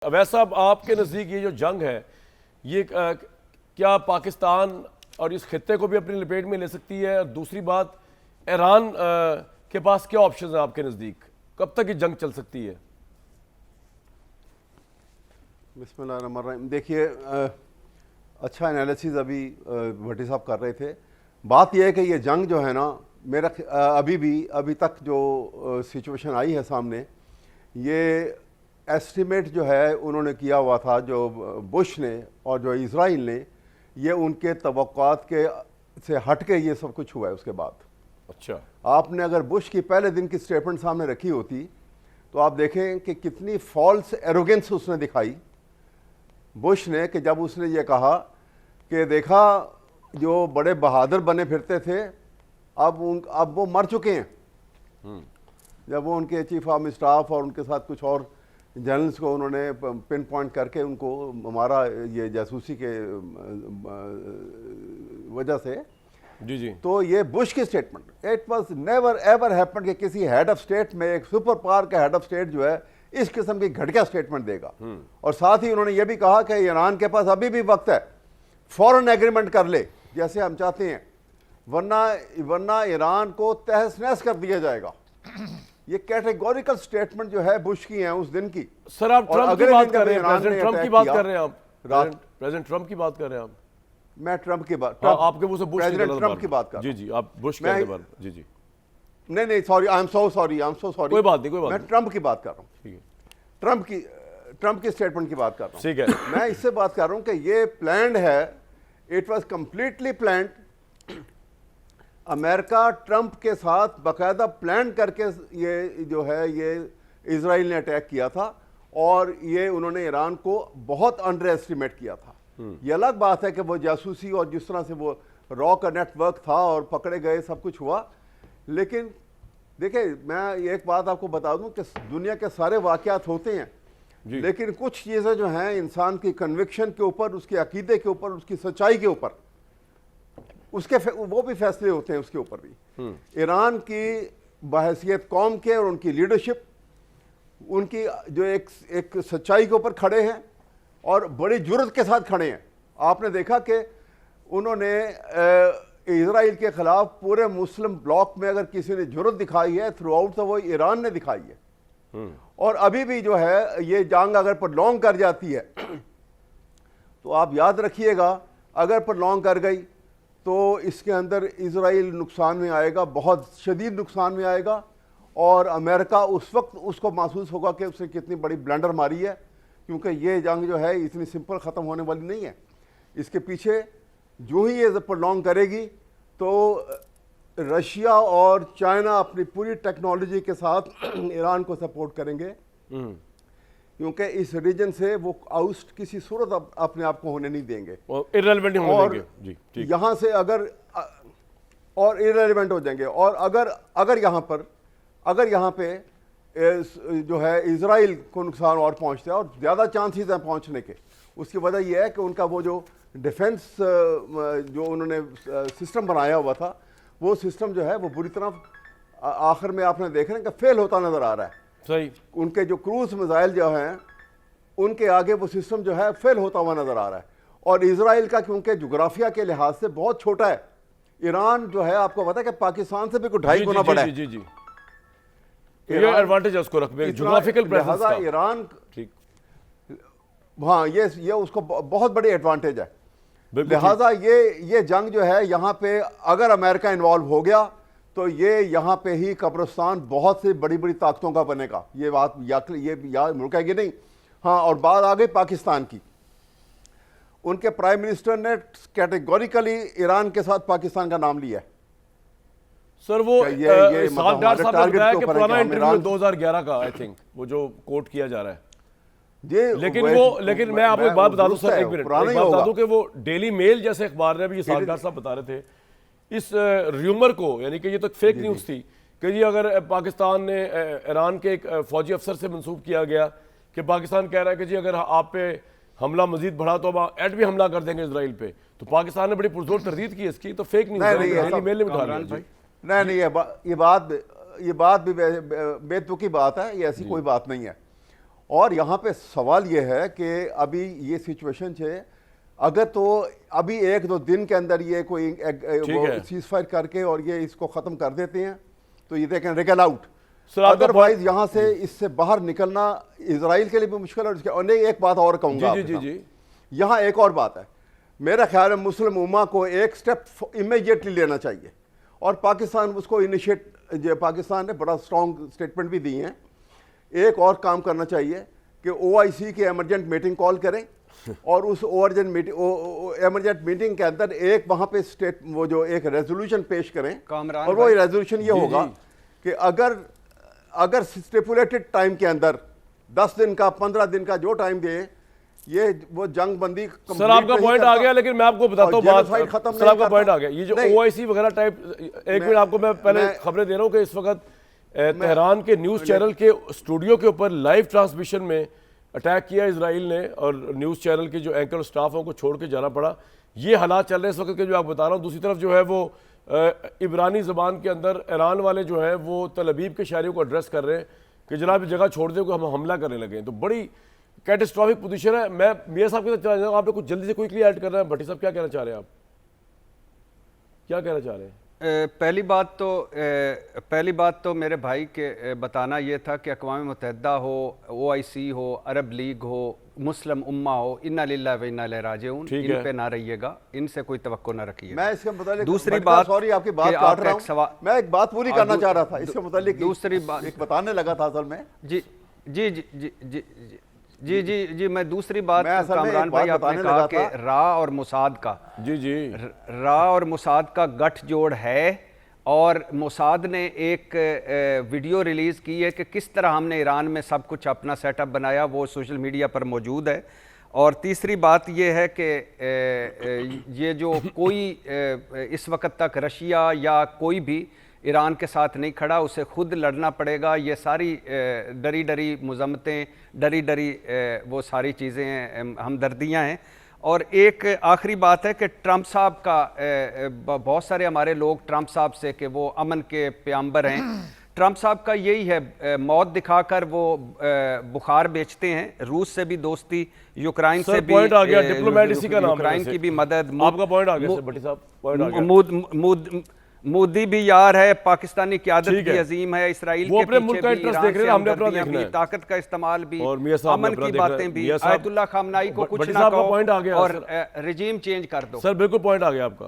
अवैस साहब, आपके नज़दीक ये जो जंग है ये क्या पाकिस्तान और इस खित्ते को भी अपनी लपेट में ले सकती है? और दूसरी बात, ईरान के पास क्या ऑप्शन है आपके नज़दीक? कब तक ये जंग चल सकती है? बिस्मिल्लाहिर्रहमानिर्रहीम। देखिए, अच्छा एनालिसिस अभी भट्टी साहब कर रहे थे। बात यह है कि ये जंग जो है ना, मेरा अभी तक जो सिचुएशन आई है सामने, ये एस्टिमेट जो है उन्होंने किया हुआ था, जो बुश ने और जो इजराइल ने, ये उनके तवक्कुआत के से हट के ये सब कुछ हुआ है। उसके बाद अच्छा, आपने अगर बुश की पहले दिन की स्टेटमेंट सामने रखी होती तो आप देखें कि कितनी फॉल्स एरोगेंस उसने दिखाई बुश ने, कि जब उसने ये कहा कि देखा जो बड़े बहादुर बने फिरते थे अब वो मर चुके हैं। जब वो उनके चीफ ऑफ स्टाफ और उनके साथ कुछ और जनरल्स को उन्होंने पिन पॉइंट करके उनको हमारा ये जासूसी के वजह से, जी जी, तो ये बुश की statement, it was never ever happened कि किसी हेड ऑफ स्टेट में, एक सुपर पावर का हेड ऑफ स्टेट जो है इस किस्म की घटिया स्टेटमेंट देगा। और साथ ही उन्होंने ये भी कहा कि ईरान के पास अभी भी वक्त है, फौरन एग्रीमेंट कर ले जैसे हम चाहते हैं, वरना ईरान को तहस नहस कर दिया जाएगा। ये कैटेगोरिकल स्टेटमेंट जो है बुश की है उस दिन की। सर आप ट्रम्प की बात कर रहे हैं, प्रेसिडेंट ट्रम्प की बात कर रहे हैं आप, प्रेसिडेंट ट्रम्प की बात कर रहे हैं आप? मैं ट्रम्प की बात, आपके मुंह से बुश प्रेसिडेंट ट्रम्प की बात कर, जी जी, आप बुश कहने बार, जी जी, नहीं sorry, I am so sorry, कोई बात नहीं, मैं ट्रम्प की बात कर रहा हूँ, ठीक है, ट्रम्प की स्टेटमेंट की बात कर रहा हूँ, ठीक है। मैं इससे बात कर रहा हूँ कि ये प्लान्ड है, it was completely planned. America Trump के साथ बाकायदा प्लान करके ये जो है ये इजराइल ने अटैक किया था, और ये उन्होंने ईरान को बहुत अंडर एस्टिमेट किया था। ये अलग बात है कि वो जासूसी और जिस तरह से वो रॉ का नेटवर्क था और पकड़े गए, सब कुछ हुआ। लेकिन देखिए, मैं एक बात आपको बता दूं कि दुनिया के सारे वाकयात होते हैं, लेकिन कुछ चीज़ें जो हैं इंसान की कन्विक्शन के ऊपर, उसके अकीदे के ऊपर, उसकी सच्चाई के ऊपर, उसके वो भी फैसले होते हैं उसके ऊपर भी। ईरान की बहैसियत कौम के और उनकी लीडरशिप, उनकी जो एक सच्चाई के ऊपर खड़े हैं और बड़ी जुर्रत के साथ खड़े हैं। आपने देखा कि उन्होंने इजराइल के खिलाफ पूरे मुस्लिम ब्लॉक में अगर किसी ने जुर्रत दिखाई है थ्रू आउट, तो वो ईरान ने दिखाई है। और अभी भी जो है ये जंग अगर प्रलॉन्ग कर जाती है तो आप याद रखिएगा, अगर प्रलॉन्ग कर गई तो इसके अंदर इजराइल नुकसान में आएगा, बहुत शदीद नुकसान में आएगा। और अमेरिका उस वक्त उसको महसूस होगा कि उसने कितनी बड़ी ब्लंडर मारी है, क्योंकि ये जंग जो है इतनी सिंपल ख़त्म होने वाली नहीं है। इसके पीछे जो ही ये प्रलॉन्ग करेगी तो रशिया और चाइना अपनी पूरी टेक्नोलॉजी के साथ ईरान को सपोर्ट करेंगे, क्योंकि इस रीजन से वो आउस्ट किसी सूरत अपने आप को होने नहीं देंगे, इररिलेवेंट होने देंगे। जी, ठीक। यहाँ से अगर और इररिलेवेंट हो जाएंगे। और अगर यहाँ पे जो है इजराइल को नुकसान और पहुँचता है, और ज़्यादा चांसेस हैं पहुँचने के, उसकी वजह यह है कि उनका वो जो डिफेंस जो उन्होंने सिस्टम बनाया हुआ था, वो सिस्टम जो है वो बुरी तरह आखिर में आपने देख रहे हैं कि फेल होता नज़र आ रहा है। सही, उनके जो क्रूज मिसाइल जो हैं उनके आगे वो सिस्टम जो है फेल होता हुआ नजर आ रहा है। और इजराइल का क्योंकि जोग्राफिया के लिहाज से बहुत छोटा है, ईरान जो है आपको पता है कि पाकिस्तान से भी कुछ 2.5 गुना बड़ा है। जी जी, ये एडवांटेज है उसको रखने, ज्योग्राफिकल प्रेजेंस का। ईरान, ठीक, हाँ, ये उसको बहुत बड़ी एडवांटेज है। लिहाजा ये जंग जो है यहाँ पे अगर अमेरिका इन्वॉल्व हो गया तो ये यहाँ पे ही कब्रिस्तान बहुत सी बड़ी बड़ी ताकतों का बनेगा। ये बात याद रुकेगी नहीं। हाँ, और बात आ गई पाकिस्तान की, उनके प्राइम मिनिस्टर ने कैटेगोरिकली ईरान के साथ पाकिस्तान का नाम लिया है। सर वो सालदार साहब ने बताया कि पुराना इंटरव्यू 2011 का, आई थिंक, वो जो कोट किया जा रहा है। लेकिन मैं आपको एक बात बता दूं सर, एक मिनट बता दूं कि वो डेली मेल जैसे अखबार ने भी, ये सालदार साहब बता रहे थे इस र्यूमर को, यानी कि ये तो फेक न्यूज़ थी कि जी अगर पाकिस्तान ने ईरान के एक फौजी अफसर से मंसूब किया गया कि पाकिस्तान कह रहा है कि जी अगर आप पे हमला मजीद बढ़ा तो हम एट भी हमला कर देंगे इसराइल पे, तो पाकिस्तान ने बड़ी पुरजोर तरदीद की इसकी। तो फेक न्यूज़ डेली मेल ने उठा लिया। नहीं, ये बात भी बेतुकी बात है, ये ऐसी कोई बात नहीं है। और यहाँ पे सवाल ये है कि अभी ये सिचुएशन है, अगर तो अभी 1-2 दिन के अंदर ये कोई सीज फायर करके और ये इसको ख़त्म कर देते हैं तो ये देखें रिगल आउट। अदरवाइज यहाँ से इससे बाहर निकलना इजराइल के लिए भी मुश्किल है। और एक बात और कहूँगा, यहाँ एक और बात है, मेरा ख्याल है मुस्लिम उम्मा को एक स्टेप इमीडिएटली लेना चाहिए और पाकिस्तान उसको पाकिस्तान ने बड़ा स्ट्रॉन्ग स्टेटमेंट भी दी हैं। एक और काम करना चाहिए कि OIC की एमरजेंट मीटिंग कॉल करें और उस एमरजेंट मीटिंग के अंदर एक वहाँ पे वो जो एक रेजोल्यूशन पेश करें और वो रेजोल्यूशन ये होगा कि अगर स्टिपुलेटेड टाइम के अंदर 10 दिन का 15 दिन का जो टाइम दे, ये वो जंग बंदी। सर आपका पॉइंट आ गया, लेकिन मैं आपको बताता हूँ बात। सर आपका पॉइंट आ गया, ये जो OIC वगैरह टाइप, एक मिनट आपको मैं पहले खबरें दे रहा हूँ कि इस वक्त तेहरान के न्यूज़ चैनल के स्टूडियो के ऊपर लाइव ट्रांसमिशन में अटैक किया इजराइल ने और न्यूज़ चैनल के जो एंकर स्टाफ हैं उनको छोड़ के जाना पड़ा। ये हालात चल रहे हैं इस वक्त के जो आप बता रहा हूँ। दूसरी तरफ जो है वो इब्रानी ज़बान के अंदर ईरान वाले जो है वो तल अवीव के शहरियों को एड्रेस कर रहे हैं कि जनाब जगह छोड़ दे को हम हमला करने लगे हैं। तो बड़ी कैटेस्ट्रॉफिक पोजीशन है। मैं मियां साहब के साथ चला जाऊँगा, आपने कुछ जल्दी से क्विकली ऐड करना है। भट्टी साहब क्या कहना चाह रहे हैं, आप क्या कहना चाह रहे हैं? पहली बात तो मेरे भाई के बताना ये था कि अक़वाम मुत्तहिदा हो, OIC हो, अरब लीग हो, मुस्लिम उम्मा हो, इन्ना लिल्लाहि व इन्ना इलैहि राजिऊन, इन पे ना रहिएगा, इनसे कोई तवक्को ना रखिए। मैं इसके मुतालिक दूसरी बात, सॉरी आपकी बात काट रहा हूं, मैं एक बात पूरी करना चाह रहा था इसके मुतालिक। दूसरी बात एक बताने लगा था असल में। जी जी जी जी जी जी जी जी मैं दूसरी बात, कामरान भाई आपने कहा कि रा और मुसाद का, जी जी रा और मुसाद का गठजोड़ है और मोसाद ने एक वीडियो रिलीज़ की है कि किस तरह हमने ईरान में सब कुछ अपना सेटअप बनाया, वो सोशल मीडिया पर मौजूद है। और तीसरी बात ये है कि ये जो कोई इस वक्त तक रशिया या कोई भी ईरान के साथ नहीं खड़ा, उसे खुद लड़ना पड़ेगा। ये सारी डरी डरी मुज़म्मतें, डरी डरी वो सारी चीज़ें हमदर्दियाँ हैं। और एक आखिरी बात है कि ट्रंप साहब का, बहुत सारे हमारे लोग ट्रंप साहब से कि वो अमन के प्याम्बर हैं, ट्रंप साहब का यही है, मौत दिखाकर वो बुखार बेचते हैं। रूस से भी दोस्ती, यूक्रेन से भी, पॉइंट आ गया, डिप्लोमेसी का नाम, यूक्रेन की भी मदद। आपका पॉइंट आ गया भट्टी साहब, पॉइंट आ गया। मोदी भी यार है, पाकिस्तानी क़यादत भी अजीम है, इसराइल के अपने मुल्क का इंटरेस्ट देख रहे हैं, हमने अपना देखना है, ताकत का इस्तेमाल भी, और अमन की बातें भी, आयतुल्लाह खामनाई को कुछ ना कहो और रिजीम चेंज कर दो। सर बिल्कुल पॉइंट आ गया आपका।